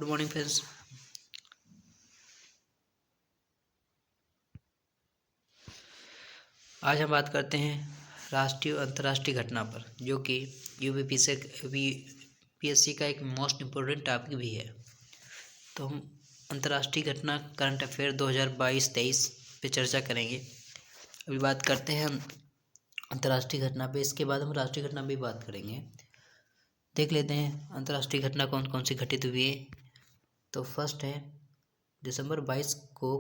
Good morning friends. आज हम बात करते हैं राष्ट्रीय और अंतर्राष्ट्रीय घटना पर, जो कि यूपीएससी का एक मोस्ट इम्पोर्टेंट टॉपिक भी है। तो हम अंतर्राष्ट्रीय घटना करंट अफेयर 2022-23 पे चर्चा करेंगे। अभी बात करते हैं अंतर्राष्ट्रीय घटना पे, इसके बाद हम राष्ट्रीय घटना भी बात करेंगे। देख लेते हैं अंतर्राष्ट्रीय घटना कौन कौन सी घटित हुई है। तो फर्स्ट है, दिसंबर 22 को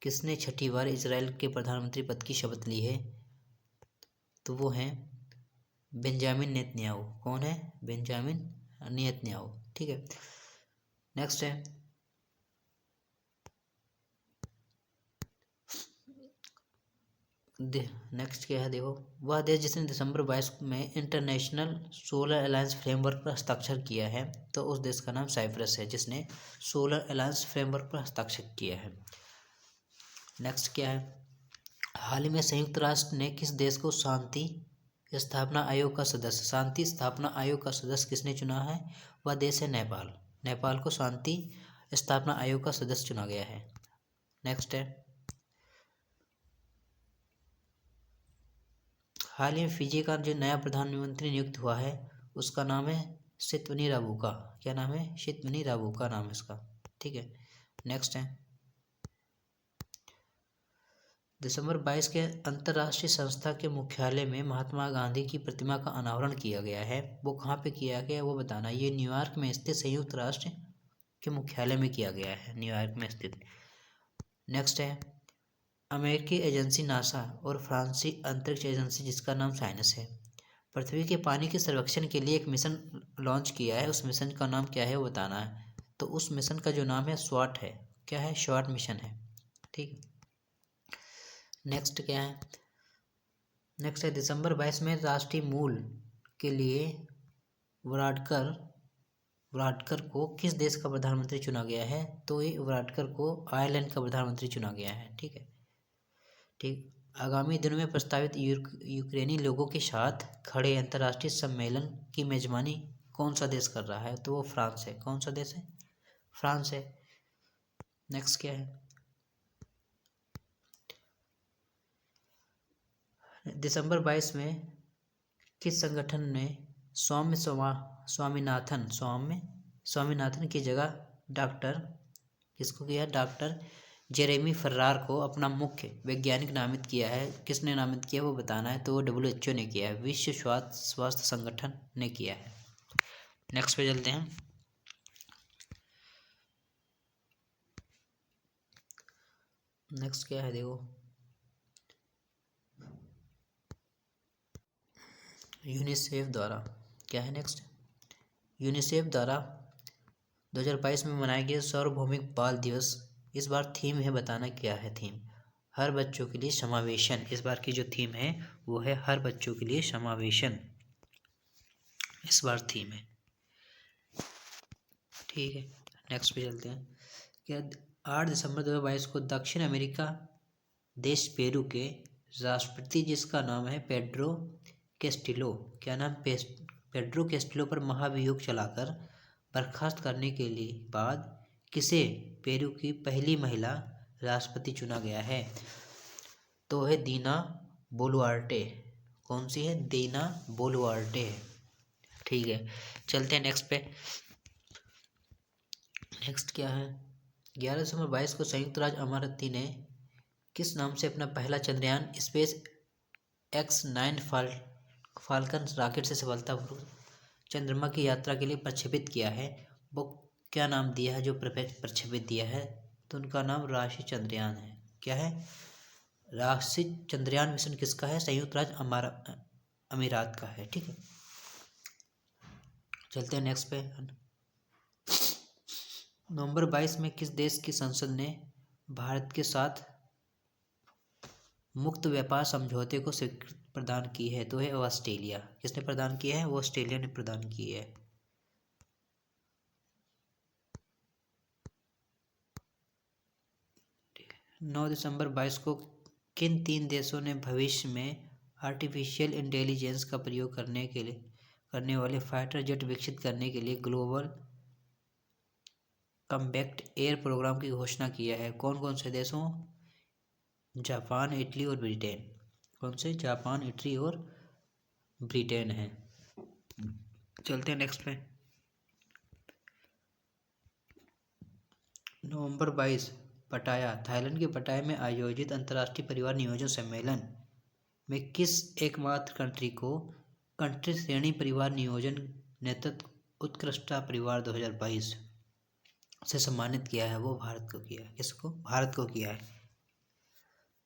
किसने छठी बार इजराइल के प्रधानमंत्री पद की शपथ ली है? तो वो हैं बेंजामिन नेतन्याहू। कौन है? Benjamin Netanyahu. ठीक है। नेक्स्ट है, नेक्स्ट क्या है, देखो, वह देश जिसने दिसंबर 22 में इंटरनेशनल सोलर अलायंस फ्रेमवर्क पर हस्ताक्षर किया है। तो उस देश का नाम साइप्रस है, जिसने सोलर अलायंस फ्रेमवर्क पर हस्ताक्षर किया है। नेक्स्ट क्या है, हाल ही में संयुक्त राष्ट्र ने किस देश को शांति स्थापना आयोग का सदस्य किसने चुना है? वह देश है नेपाल। नेपाल को शांति स्थापना आयोग का सदस्य चुना गया है। नेक्स्ट है, हाल ही में फिजी का जो नया प्रधानमंत्री नियुक्त हुआ है, उसका नाम है सितवनी राबुका। क्या नाम है? सितवनी राबुका नाम है इसका। ठीक है। नेक्स्ट है, दिसंबर 22 के अंतर्राष्ट्रीय संस्था के मुख्यालय में महात्मा गांधी की प्रतिमा का अनावरण किया गया है। वो कहाँ पे किया गया वो बताना। ये न्यूयॉर्क में स्थित संयुक्त राष्ट्र के मुख्यालय में किया गया है, न्यूयॉर्क में स्थित। नेक्स्ट है, अमेरिकी एजेंसी नासा और फ्रांसीसी अंतरिक्ष एजेंसी जिसका नाम साइनस है, पृथ्वी के पानी के सर्वेक्षण के लिए एक मिशन लॉन्च किया है। उस मिशन का नाम क्या है वो बताना है। तो उस मिशन का जो नाम है स्वाट है। क्या है? स्वाट मिशन है। ठीक है। नेक्स्ट क्या है, नेक्स्ट है, दिसंबर 22 में राष्ट्रीय मूल के लिए वराडकर को किस देश का प्रधानमंत्री चुना गया है? तो ये वराडकर को आयरलैंड का प्रधानमंत्री चुना गया है। ठीक है। ठीक, आगामी दिनों में प्रस्तावित यूक्रेनी लोगों के साथ खड़े अंतर्राष्ट्रीय सम्मेलन की मेजबानी कौन सा देश कर रहा है? तो वो फ्रांस है। कौन सा देश है? फ्रांस है। नेक्स्ट क्या है, दिसंबर 22 में किस संगठन ने स्वामीनाथन की जगह किसको किया? डॉक्टर जेरेमी फर्रार को अपना मुख्य वैज्ञानिक नामित किया है। किसने नामित किया वो बताना है। तो वो WHO ने किया है, विश्व स्वास्थ्य संगठन ने किया है। नेक्स्ट पे चलते हैं। नेक्स्ट क्या है, देखो, यूनिसेफ द्वारा क्या है? नेक्स्ट, यूनिसेफ द्वारा 2022 में मनाया गया सार्वभौमिक बाल दिवस, इस बार थीम है, बताना क्या है थीम? हर बच्चों के लिए समावेशन। इस बार की जो थीम है वो है हर बच्चों के लिए समावेशन, इस बार थीम है। ठीक है। नेक्स्ट पे चलते हैं। क्या 8 दिसंबर 2022 को दक्षिण अमेरिका देश पेरू के राष्ट्रपति जिसका नाम है पेड्रो कैस्टिलो, क्या नाम? पेड्रो कैस्टिलो पर महाभियोग चलाकर बर्खास्त करने के लिए बाद किसे पेरू की पहली महिला राष्ट्रपति चुना गया है? तो है दीना बोलुआर्टे। कौन सी है? दीना बोलुआर्टे है। ठीक है। चलते हैं नेक्स्ट पे। नेक्स्ट क्या है, 11 दिसंबर 22 को संयुक्त राज्य अमारती ने किस नाम से अपना पहला Chandrayaan space X9 falcon rocket से सफलतापूर्वक चंद्रमा की यात्रा के लिए प्रक्षेपित किया है? वो क्या नाम दिया है जो प्रक्षेपित दिया है? तो उनका नाम राशि चंद्रयान है। क्या है? राशि चंद्रयान मिशन किसका है? संयुक्त राज्य अमीरात का है। ठीक है। चलते हैं नेक्स्ट पे। नवंबर 22 में किस देश की संसद ने भारत के साथ मुक्त व्यापार समझौते को स्वीकृति प्रदान की है? तो है ऑस्ट्रेलिया। किसने प्रदान किया है? वो ऑस्ट्रेलिया ने प्रदान की है। 9 दिसंबर 22 को किन 3 देशों ने भविष्य में आर्टिफिशियल इंटेलिजेंस का प्रयोग करने वाले फाइटर जेट विकसित करने के लिए ग्लोबल कॉम्पैक्ट एयर प्रोग्राम की घोषणा किया है। कौन कौन से देशों? जापान, इटली और ब्रिटेन। कौन से? जापान, इटली और ब्रिटेन है। चलते हैं नेक्स्ट में। नवंबर 22 पटाया, थाईलैंड के पटाया में आयोजित अंतर्राष्ट्रीय परिवार नियोजन सम्मेलन में किस एकमात्र कंट्री श्रेणी परिवार नियोजन नेतृत्व उत्कृष्टता परिवार 2022 से सम्मानित किया है? वो भारत को किया है। किसको? भारत को किया है।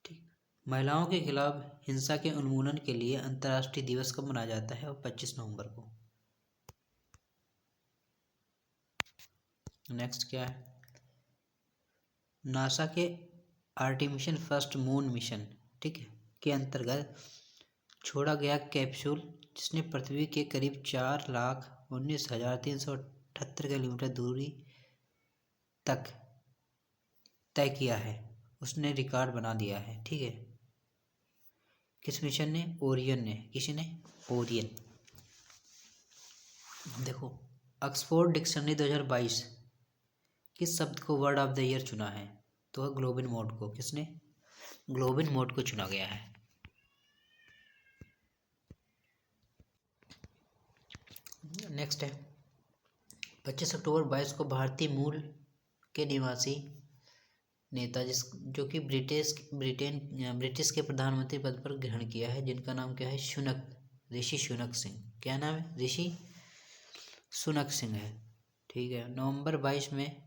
ठीक। महिलाओं के खिलाफ हिंसा के उन्मूलन के लिए अंतर्राष्ट्रीय दिवस कब मनाया जाता है? और 25 नवंबर को। नेक्स्ट क्या है? नासा के आर्टिमिशन फर्स्ट मून मिशन, ठीक है, के अंतर्गत छोड़ा गया कैप्सूल जिसने पृथ्वी के करीब 4,19,378 किलोमीटर दूरी तक तय किया है, उसने रिकॉर्ड बना दिया है। ठीक है, किस मिशन ने? ओरियन ने। किसी ने? ओरियन। देखो, ऑक्सफोर्ड डिक्शनरी 2022 किस शब्द को वर्ड ऑफ द ईयर चुना है? तो ग्लोबिन मोड को। किसने? ग्लोबिन मोड को चुना गया है। नेक्स्ट है 25 अक्टूबर 22 को भारतीय मूल के निवासी नेता जो कि ब्रिटिश के प्रधानमंत्री पद पर ग्रहण किया है, जिनका नाम क्या है? ऋषि सुनक सिंह। क्या नाम है? ऋषि सुनक सिंह है। ठीक है। नवंबर 22 में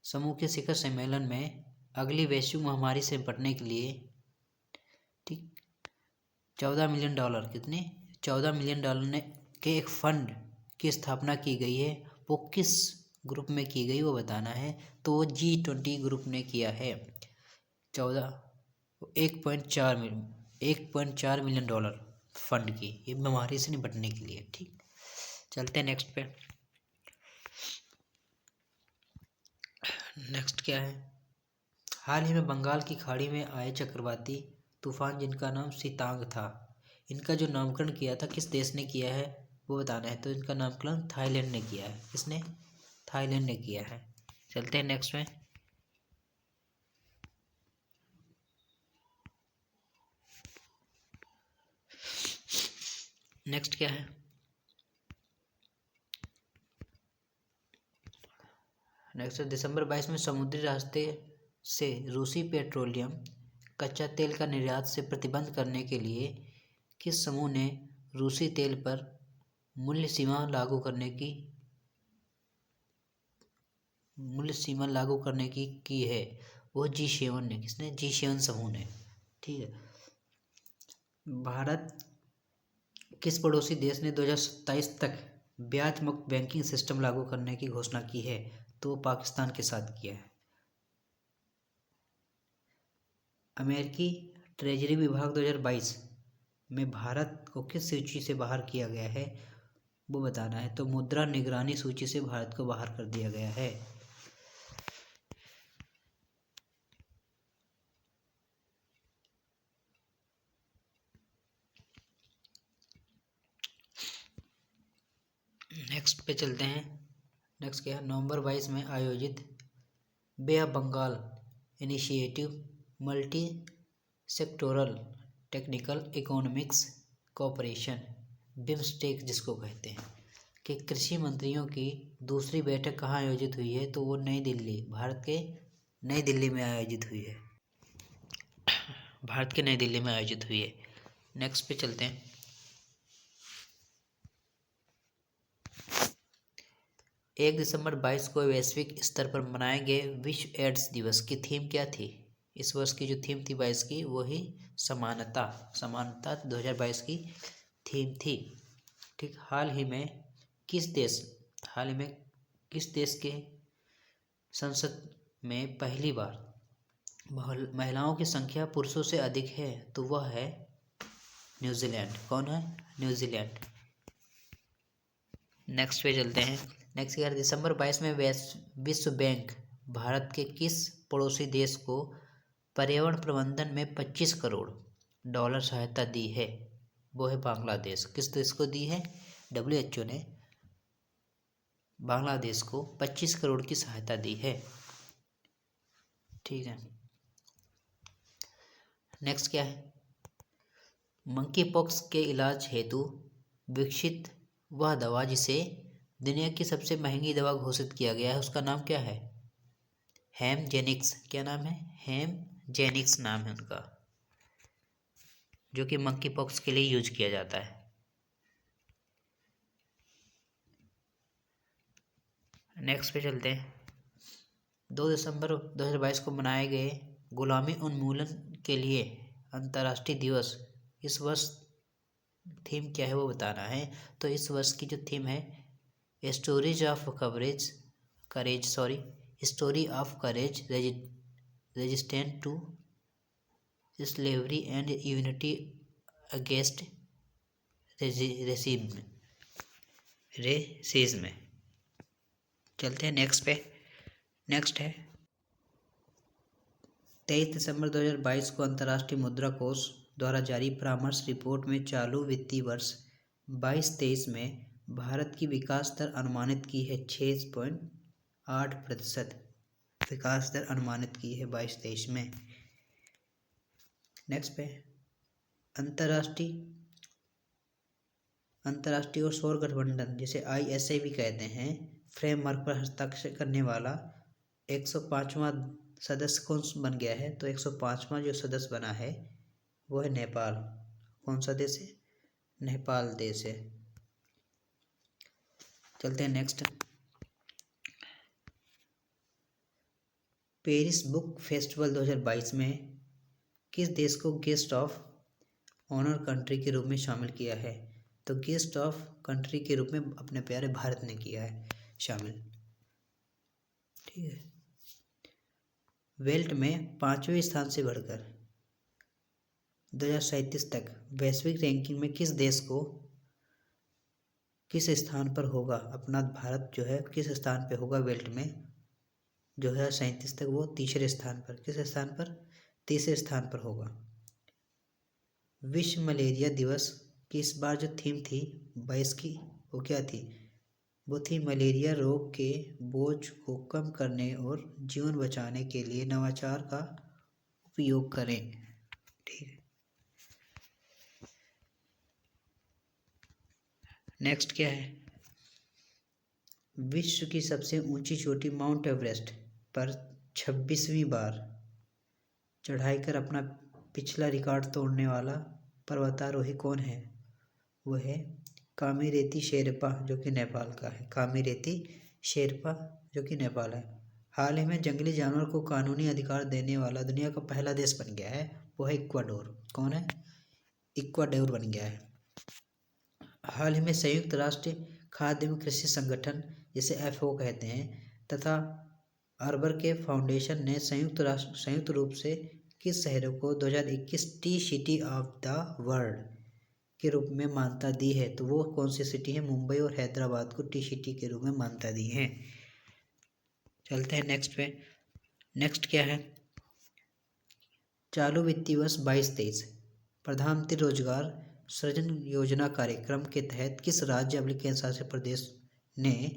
समूह के शिखर सम्मेलन में अगली वैश्विक महामारी से निपटने के लिए, ठीक, $14 मिलियन, कितने? $14 मिलियन के एक फंड की स्थापना की गई है। वो किस ग्रुप में की गई वो बताना है। तो G20 ग्रुप ने किया है। 1.4 मिलियन डॉलर फंड की, ये बीमारी से निपटने के लिए। ठीक, चलते हैं नेक्स्ट पे। नेक्स्ट क्या है? हाल ही में बंगाल की खाड़ी में आए चक्रवाती तूफान जिनका नाम सितांग था, इनका जो नामकरण किया था किस देश ने किया है वो बताना है। तो इनका नामकरण थाईलैंड ने किया है। किसने? थाईलैंड ने किया है। चलते हैं नेक्स्ट में। नेक्स्ट क्या है? नेक्स्ट दिसंबर 22 में समुद्री रास्ते से रूसी पेट्रोलियम कच्चा तेल का निर्यात से प्रतिबंध करने के लिए किस समूह ने रूसी तेल पर मूल्य सीमा लागू करने की है? वो G7 ने। किसने? G7 समूह ने। ठीक है। भारत किस पड़ोसी देश ने 2027 तक ब्याज मुक्त बैंकिंग सिस्टम लागू करने की घोषणा की है? तो पाकिस्तान के साथ किया है। अमेरिकी ट्रेजरी विभाग 2022 में भारत को किस सूची से बाहर किया गया है वो बताना है। तो मुद्रा निगरानी सूची से भारत को बाहर कर दिया गया है। नेक्स्ट पे चलते हैं। नेक्स्ट क्या है? नवंबर 22 में आयोजित Bay of Bengal Initiative Multi Sectoral Technical Economics Cooperation BIMSTEC जिसको कहते हैं कि कृषि मंत्रियों की दूसरी बैठक कहाँ आयोजित हुई है? तो वो नई दिल्ली, भारत के नई दिल्ली में आयोजित हुई है। भारत के नई दिल्ली में आयोजित हुई है। नेक्स्ट पे चलते हैं। 1 दिसंबर 22 को वैश्विक स्तर पर मनाए गए विश्व एड्स दिवस की थीम क्या थी? इस वर्ष की जो थीम थी 22 की, वही समानता 2022 की थीम थी। ठीक। हाल ही में किस देश के संसद में पहली बार महिलाओं की संख्या पुरुषों से अधिक है? तो वह है न्यूजीलैंड। कौन है? न्यूजीलैंड। नेक्स्ट पे चलते हैं। नेक्स्ट क्या है? दिसंबर 22 में विश्व बैंक भारत के किस पड़ोसी देश को पर्यावरण प्रबंधन में $25 करोड़ सहायता दी है? वो है बांग्लादेश। किस देश को दी है? WHO ने बांग्लादेश को 25 करोड़ की सहायता दी है। ठीक है, नेक्स्ट क्या है? मंकी पॉक्स के इलाज हेतु विकसित वह दवा जिसे दुनिया की सबसे महंगी दवा घोषित किया गया है, उसका नाम क्या है? हेमजेनिक्स। क्या नाम है? हेमजेनिक्स नाम है उनका, जो कि मंकी पॉक्स के लिए यूज किया जाता है। नेक्स्ट पे चलते हैं। 2 दिसंबर 2022 को मनाए गए गुलामी उन्मूलन के लिए अंतर्राष्ट्रीय दिवस, इस वर्ष थीम क्या है वो बताना है। तो इस वर्ष की जो थीम है story of courage resistant to slavery and unity against racism. चलते हैं नेक्स्ट पे। नेक्स्ट है 23 दिसंबर 2022 को अंतर्राष्ट्रीय मुद्रा कोष द्वारा जारी परामर्श रिपोर्ट में चालू वित्तीय वर्ष 22-23 में भारत की विकास दर अनुमानित की है 6.8% विकास दर अनुमानित की है 22-23 में। नेक्स्ट पे अंतर्राष्ट्रीय और सौर गठबंधन जिसे ISA भी कहते हैं फ्रेमवर्क पर हस्ताक्षर करने वाला 105वां सदस्य कौन बन गया है? तो 105वां जो सदस्य बना है वो है नेपाल। कौन सा देश है? नेपाल देश है। चलते हैं नेक्स्ट। पेरिस बुक फेस्टिवल 2022 में किस देश को गेस्ट ऑफ ऑनर कंट्री के रूप में शामिल किया है? तो गेस्ट ऑफ कंट्री के रूप में अपने प्यारे भारत ने किया है शामिल। ठीक है, वेल्ट में 5वें स्थान से बढ़कर 2037 तक वैश्विक रैंकिंग में किस देश को किस स्थान पर होगा? अपना भारत जो है किस स्थान पे होगा वेल्ट में 2037 तक? वो तीसरे स्थान पर। किस स्थान पर? तीसरे स्थान पर होगा। विश्व मलेरिया दिवस की इस बार जो थीम थी 22 की वो क्या थी? वो थी मलेरिया रोग के बोझ को कम करने और जीवन बचाने के लिए नवाचार का उपयोग करें। ठीक है, नेक्स्ट क्या है? विश्व की सबसे ऊंची चोटी माउंट एवरेस्ट पर 26वीं बार चढ़ाई कर अपना पिछला रिकॉर्ड तोड़ने वाला पर्वतारोही कौन है? वो है कामीरेती शेरपा, जो कि नेपाल का है। कामीरेती शेरपा जो कि नेपाल है। हाल ही में जंगली जानवर को कानूनी अधिकार देने वाला दुनिया का पहला देश बन गया है, वो है इक्वाडोर। कौन है? इक्वाडोर बन गया है। हाल ही में संयुक्त राष्ट्र खाद्य एवं कृषि संगठन जिसे FAO कहते हैं तथा अर्बर के फाउंडेशन ने संयुक्त रूप से किस शहरों को 2021 T city of the world के रूप में मान्यता दी है? तो वो कौन सी सिटी है? मुंबई और हैदराबाद को टी सिटी के रूप में मान्यता दी है। चलते हैं नेक्स्ट पे। नेक्स्ट क्या है? चालू वित्तीय वर्ष 22-23 प्रधानमंत्री रोजगार सृजन योजना कार्यक्रम के तहत किस राज्य एवं केंद्र शासित प्रदेश ने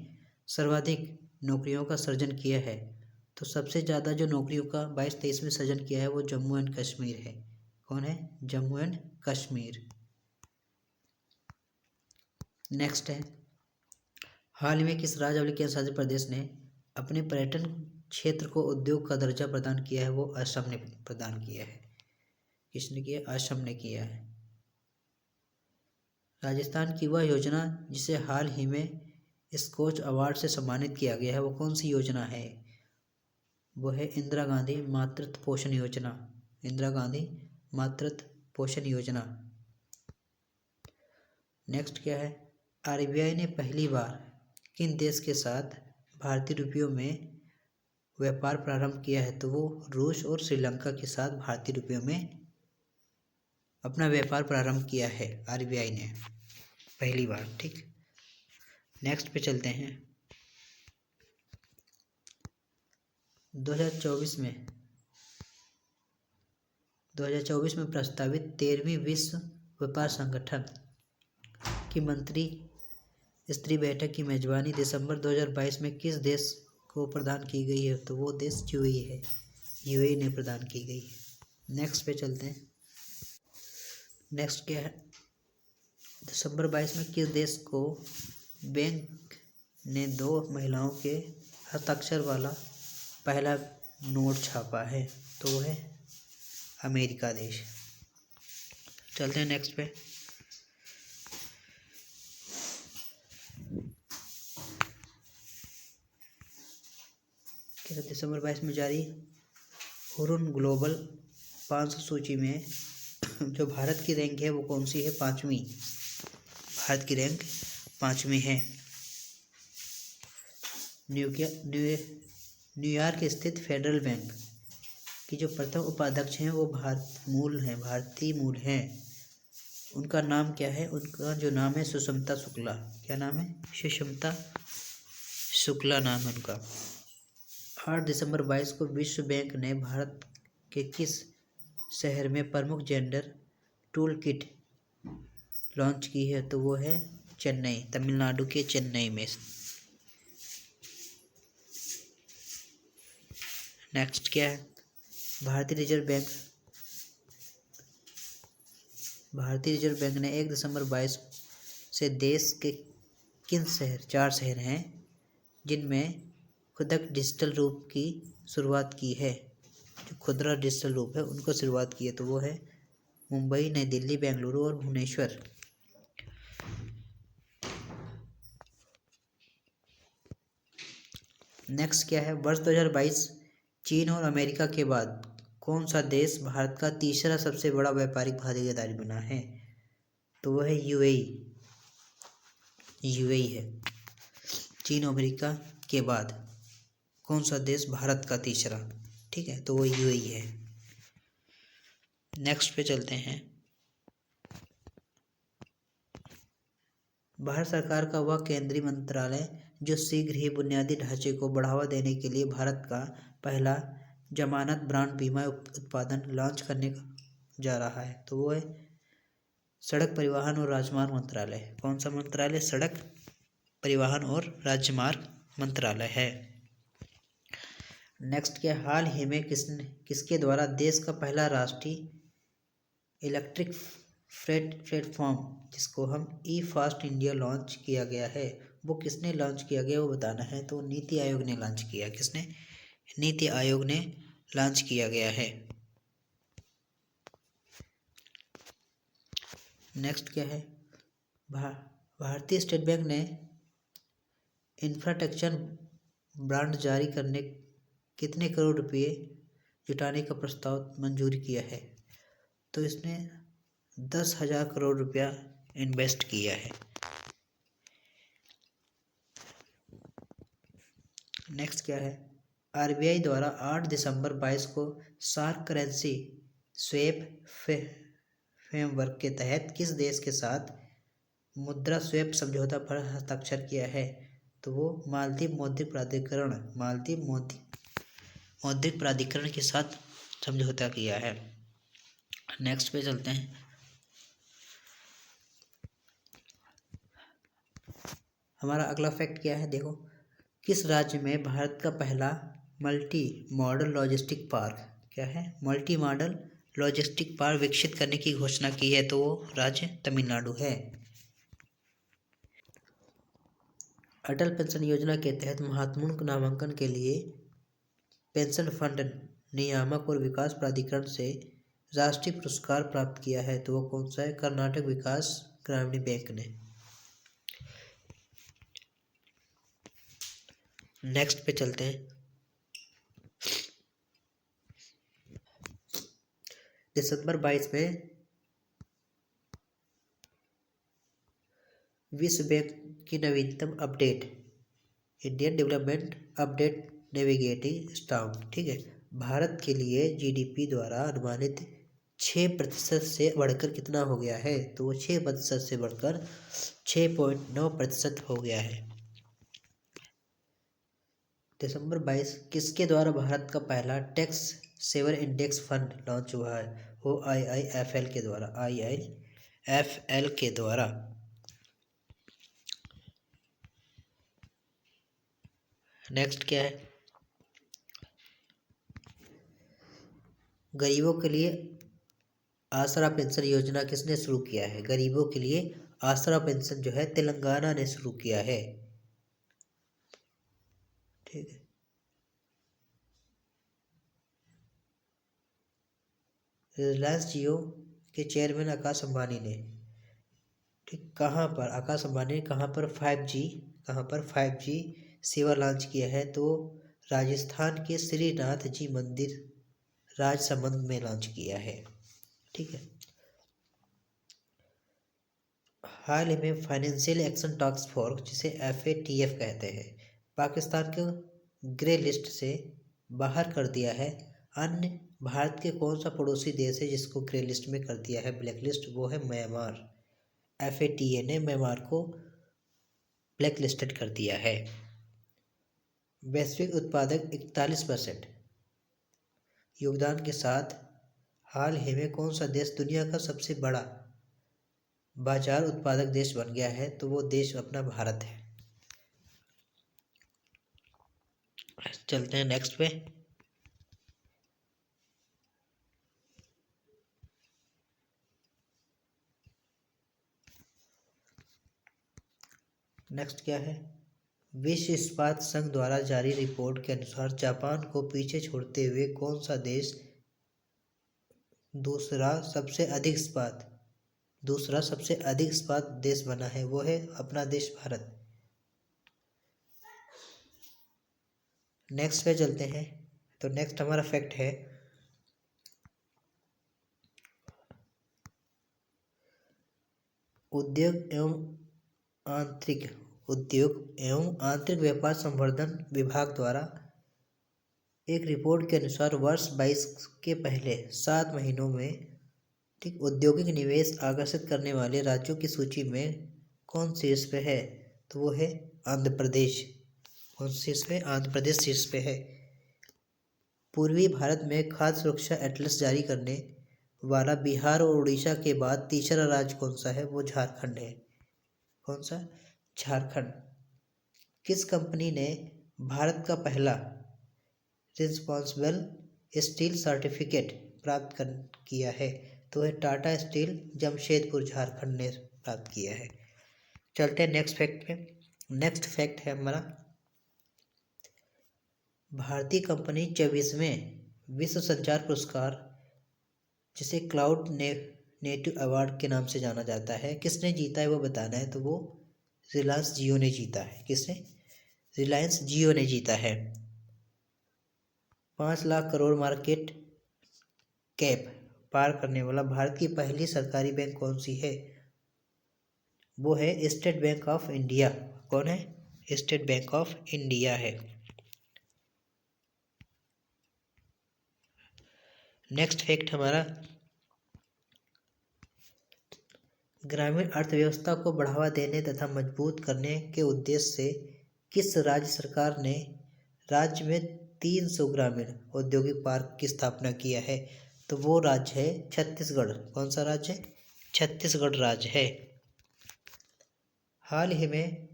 सर्वाधिक नौकरियों का सृजन किया है? तो सबसे ज़्यादा जो नौकरियों का 22-23 में सृजन किया है वो जम्मू एंड कश्मीर है। कौन है? जम्मू एंड कश्मीर। नेक्स्ट है हाल ही में किस राज्य एवं केंद्र शासित प्रदेश ने अपने पर्यटन क्षेत्र को उद्योग का दर्जा प्रदान किया है? वो असम ने प्रदान किया है। किसने किया? असम ने किया है। राजस्थान की वह योजना जिसे हाल ही में स्कॉच अवार्ड से सम्मानित किया गया है वो कौन सी योजना है? वो है इंदिरा गांधी मातृत्व पोषण योजना। इंदिरा गांधी मातृत्व पोषण योजना। नेक्स्ट क्या है? RBI ने पहली बार किन देश के साथ भारतीय रुपयों में व्यापार प्रारंभ किया है? तो वो रूस और श्रीलंका के साथ भारतीय रुपयों में अपना व्यापार प्रारंभ किया है RBI ने पहली बार। ठीक, नेक्स्ट पे चलते हैं। 2024 में प्रस्तावित 13वीं विश्व व्यापार संगठन की मंत्री स्तरीय बैठक की मेजबानी दिसंबर 2022 में किस देश को प्रदान की गई है? तो वो देश यूएई है, यूएई ने प्रदान की गई है। नेक्स्ट पे चलते हैं। नेक्स्ट क्या है? दिसंबर 22 में किस देश को बैंक ने 2 महिलाओं के हस्ताक्षर वाला पहला नोट छापा है? तो वो है अमेरिका देश। चलते हैं नेक्स्ट पे। दिसंबर 22 में जारी हुरुन ग्लोबल 500 सूची में जो भारत की रैंक है वो कौन सी है? 5वीं। भारत की रैंक 5वीं है। न्यूयॉर्क स्थित फेडरल बैंक की जो प्रथम उपाध्यक्ष हैं वो भारतीय मूल हैं। उनका नाम क्या है? उनका जो नाम है सुषमता शुक्ला। क्या नाम है? सुषमता शुक्ला नाम है उनका। 8 दिसंबर 22 को विश्व बैंक ने भारत के किस शहर में प्रमुख जेंडर टूल किट लॉन्च की है? तो वो है चेन्नई, तमिलनाडु के चेन्नई में। नेक्स्ट क्या है? भारतीय रिजर्व बैंक ने 1 दिसंबर 22 से देश के किन 4 शहर हैं जिनमें खुदरा डिजिटल रूप की शुरुआत की है? जो खुदरा डिजिटल रूप है उनको शुरुआत की है, तो वो है मुंबई, नई दिल्ली, बेंगलुरु और भुवनेश्वर। नेक्स्ट क्या है? वर्ष 2022 चीन और अमेरिका के बाद कौन सा देश भारत का तीसरा सबसे बड़ा व्यापारिक भागीदारी बना है? तो वो है यूएई है। चीन और अमेरिका के बाद कौन सा देश भारत का तीसरा? ठीक है, तो वो यूएई है। नेक्स्ट पे चलते हैं। भारत सरकार का वह केंद्रीय मंत्रालय जो शीघ्र ही बुनियादी ढांचे को बढ़ावा देने के लिए भारत का पहला जमानत ब्रांड बीमा उत्पादन लॉन्च करने जा रहा है? तो वो है सड़क परिवहन और राजमार्ग मंत्रालय। कौन सा मंत्रालय? सड़क परिवहन और राजमार्ग मंत्रालय है। नेक्स्ट क्या? हाल ही में किसके द्वारा देश का पहला राष्ट्रीय इलेक्ट्रिक फ्रेट प्लेटफॉर्म जिसको हम ई फास्ट इंडिया लॉन्च किया गया है? वो किसने लॉन्च किया गया वो बताना है। तो नीति आयोग ने लॉन्च किया। किसने? नीति आयोग ने लॉन्च किया गया है। नेक्स्ट क्या है? भारतीय स्टेट बैंक ने इंफ्रास्ट्रक्चर बॉन्ड जारी करने कितने करोड़ रुपए जुटाने का प्रस्ताव मंजूर किया है? तो इसने 10,000 करोड़ रुपया इन्वेस्ट किया है। नेक्स्ट क्या है? आरबीआई द्वारा 8 दिसंबर 22 को शार्क करेंसी स्वैप फ्रेमवर्क के तहत किस देश के साथ मुद्रा स्वैप समझौता पर हस्ताक्षर किया है? तो वो मालदीव मौद्रिक प्राधिकरण के साथ समझौता किया है। नेक्स्ट पे चलते हैं। हमारा अगला फैक्ट क्या है? देखो, किस राज्य में भारत का पहला मल्टी मॉडल लॉजिस्टिक पार्क क्या है? मल्टी मॉडल लॉजिस्टिक पार्क विकसित करने की घोषणा की है? तो वो राज्य तमिलनाडु है। अटल पेंशन योजना के तहत महत्वपूर्ण नामांकन के लिए पेंशन फंड नियामक और विकास प्राधिकरण से राष्ट्रीय पुरस्कार प्राप्त किया है? तो वो कौन सा है? कर्नाटक विकास ग्रामीण बैंक ने। नेक्स्ट पे चलते हैं। दिसंबर 22 में विश्व बैंक की नवीनतम update Indian development update navigating stamp, ठीक है, भारत के लिए जीडीपी द्वारा अनुमानित 6% से बढ़कर कितना हो गया है? तो वो 6% से बढ़कर 6.9% हो गया है। दिसंबर 22 किसके द्वारा भारत का पहला tax saver index fund launch हुआ है? वो आईआईएफएल के द्वारा। नेक्स्ट क्या है, गरीबों के लिए आसरा पेंशन योजना किसने शुरू किया है? गरीबों के लिए आसरा पेंशन जो है तेलंगाना ने शुरू किया है। ठीक है। रिलायंस जियो के चेयरमैन आकाश अंबानी ने, ठीक, कहाँ पर आकाश अंबानी ने कहाँ पर 5G, कहाँ पर 5G सेवा लॉन्च किया है? तो राजस्थान के श्रीनाथ जी मंदिर राजसमंद में लॉन्च किया है। ठीक है। हाल ही में फाइनेंशियल एक्शन टास्क फोर्स, जिसे FATF कहते हैं, पाकिस्तान को ग्रे लिस्ट से बाहर कर दिया है। अन्य भारत के कौन सा पड़ोसी देश है जिसको ग्रे लिस्ट में कर दिया है, ब्लैक लिस्ट? वो है म्यांमार। FATA ने म्यांमार को ब्लैक लिस्टेड कर दिया है। वैश्विक उत्पादक 41% योगदान के साथ हाल ही में कौन सा देश दुनिया का सबसे बड़ा बाजार उत्पादक देश बन गया है? तो वो देश अपना भारत है। चलते हैं नेक्स्ट पे। नेक्स्ट क्या है, विश्व इस्पात संघ द्वारा जारी रिपोर्ट के अनुसार जापान को पीछे छोड़ते हुए कौन सा देश दूसरा सबसे अधिक इस्पात देश बना है? वो है अपना देश भारत। नेक्स्ट पे चलते हैं। तो नेक्स्ट हमारा फैक्ट है, उद्योग एवं आंतरिक व्यापार संवर्धन विभाग द्वारा एक रिपोर्ट के अनुसार वर्ष 22 के पहले 7 महीनों में, ठीक, औद्योगिक निवेश आकर्षित करने वाले राज्यों की सूची में कौन शीर्ष पे है? तो वो है आंध्र प्रदेश। कौन शीर्ष पे? आंध्र प्रदेश शीर्ष पे है। पूर्वी भारत में खाद्य सुरक्षा एटलस जारी करने वाला बिहार और उड़ीसा के बाद तीसरा राज्य कौन सा है? वो झारखंड है। कौन सा? झारखंड। किस कंपनी ने भारत का पहला रिस्पॉन्सिबल स्टील सर्टिफिकेट प्राप्त किया है? तो है टाटा स्टील, जमशेदपुर, झारखंड ने प्राप्त किया है। चलते हैं नेक्स्ट फैक्ट पे। नेक्स्ट फैक्ट है हमारा, भारतीय कंपनी 24वें विश्व संचार पुरस्कार, जिसे क्लाउड नेटिव अवार्ड के नाम से जाना जाता है, किसने जीता है वो बताना है। तो वो रिलायंस जियो ने जीता है। किसने? रिलायंस जियो ने जीता है। 5 लाख करोड़ मार्केट कैप पार करने वाला भारत की पहली सरकारी बैंक कौन सी है? वो है स्टेट बैंक ऑफ इंडिया। कौन है? स्टेट बैंक ऑफ इंडिया है। नेक्स्ट फैक्ट हमारा, ग्रामीण अर्थव्यवस्था को बढ़ावा देने तथा मजबूत करने के उद्देश्य से किस राज्य सरकार ने राज्य में 300 ग्रामीण औद्योगिक पार्क की स्थापना किया है? तो वो राज्य है छत्तीसगढ़। कौन सा राज्य है? छत्तीसगढ़ राज्य है। हाल ही में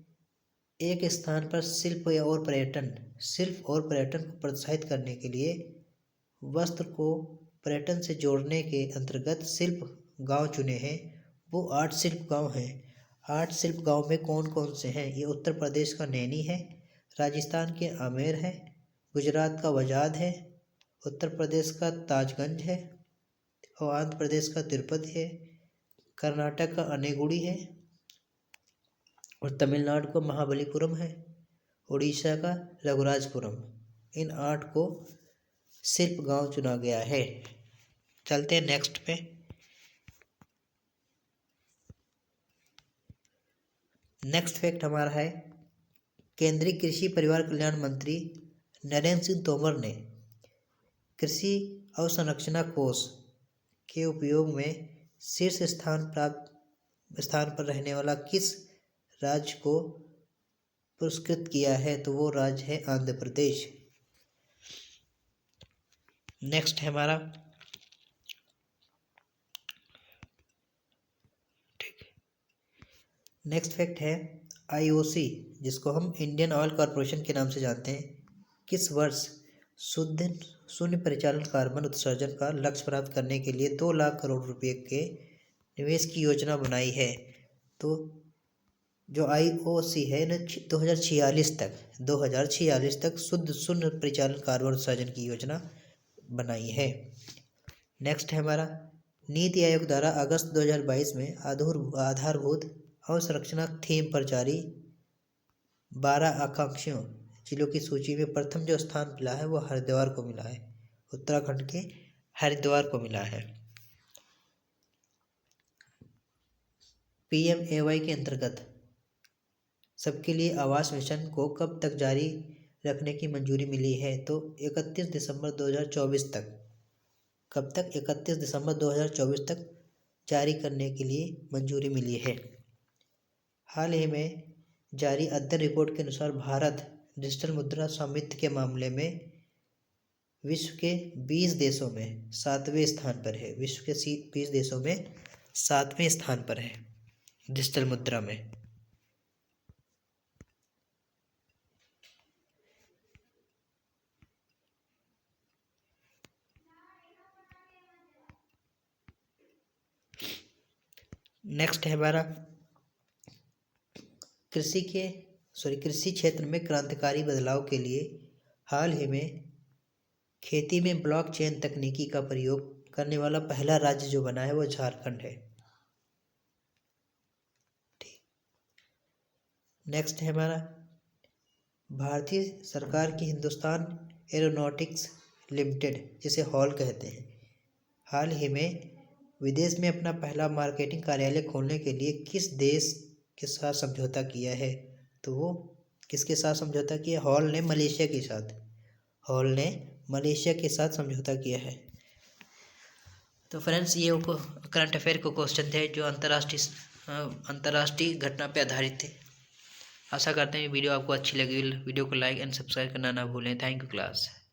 एक स्थान पर शिल्प और पर्यटन को प्रोत्साहित करने के लिए वस्त्र को पर्यटन से जोड़ने के अंतर्गत शिल्प गांव चुने हैं। वो 8 शिल्प गांव हैं। 8 शिल्प गांव में कौन कौन से हैं? ये उत्तर प्रदेश का नैनी है, राजस्थान के आमेर है, गुजरात का वजाद है, उत्तर प्रदेश का ताजगंज है, और आंध्र प्रदेश का तिरुपति है, कर्नाटक का अनेगुड़ी है, और तमिलनाडु का महाबलीपुरम है, उड़ीसा का रघुराजपुरम। इन 8 को शिल्प गांव चुना गया है। चलते हैं नेक्स्ट पे। नेक्स्ट फैक्ट हमारा है, केंद्रीय कृषि परिवार कल्याण मंत्री नरेंद्र सिंह तोमर ने कृषि अवसंरचना कोष के उपयोग में शीर्ष स्थान पर रहने वाला किस राज्य को पुरस्कृत किया है? तो वो राज्य है आंध्र प्रदेश। नेक्स्ट है हमारा, ठीक, नेक्स्ट फैक्ट है, आईओसी, जिसको हम इंडियन ऑयल कॉरपोरेशन के नाम से जानते हैं, किस वर्ष शुद्ध शून्य परिचालन कार्बन उत्सर्जन का लक्ष्य प्राप्त करने के लिए 2 लाख करोड़ रुपए के निवेश की योजना बनाई है? तो जो आईओसी है ना, 2046 तक शुद्ध शून्य परिचालन कार्बन उत्सर्जन की योजना बनाई है। नेक्स्ट है हमारा, नीति आयोग द्वारा अगस्त 2022 में आधारभूत अवसंरचना थीम पर जारी 12 आकांक्षियों जिलों की सूची में प्रथम जो स्थान मिला है वो हरिद्वार को मिला है। उत्तराखंड के हरिद्वार को मिला है। PMAY के अंतर्गत सबके लिए आवास मिशन को कब तक जारी रखने की मंजूरी मिली है? तो 31 दिसंबर 2024 तक। कब तक? 31 दिसंबर 2024 तक जारी करने के लिए मंजूरी मिली है। हाल ही में जारी अध्ययन रिपोर्ट के अनुसार भारत डिजिटल मुद्रा स्वामित्व के मामले में विश्व के 20 देशों में 7वें स्थान पर है। विश्व के 20 देशों में 7वें स्थान पर है डिजिटल मुद्रा में। नेक्स्ट है हमारा, कृषि क्षेत्र में क्रांतिकारी बदलाव के लिए हाल ही में खेती में ब्लॉकचेन तकनीकी का प्रयोग करने वाला पहला राज्य जो बना है वो झारखंड है। नेक्स्ट है हमारा, भारतीय सरकार की हिंदुस्तान एरोनॉटिक्स लिमिटेड, जिसे हॉल कहते हैं, हाल ही में विदेश में अपना पहला मार्केटिंग कार्यालय खोलने के लिए किस देश के साथ समझौता किया है? तो वो किसके साथ समझौता किया? हॉल ने मलेशिया के साथ समझौता किया है। तो फ्रेंड्स, ये करंट अफेयर को क्वेश्चन थे जो अंतर्राष्ट्रीय घटना पे आधारित थे। आशा करते हैं वीडियो आपको अच्छी लगी। वीडियो को लाइक एंड सब्सक्राइब करना ना भूलें। Thank you class.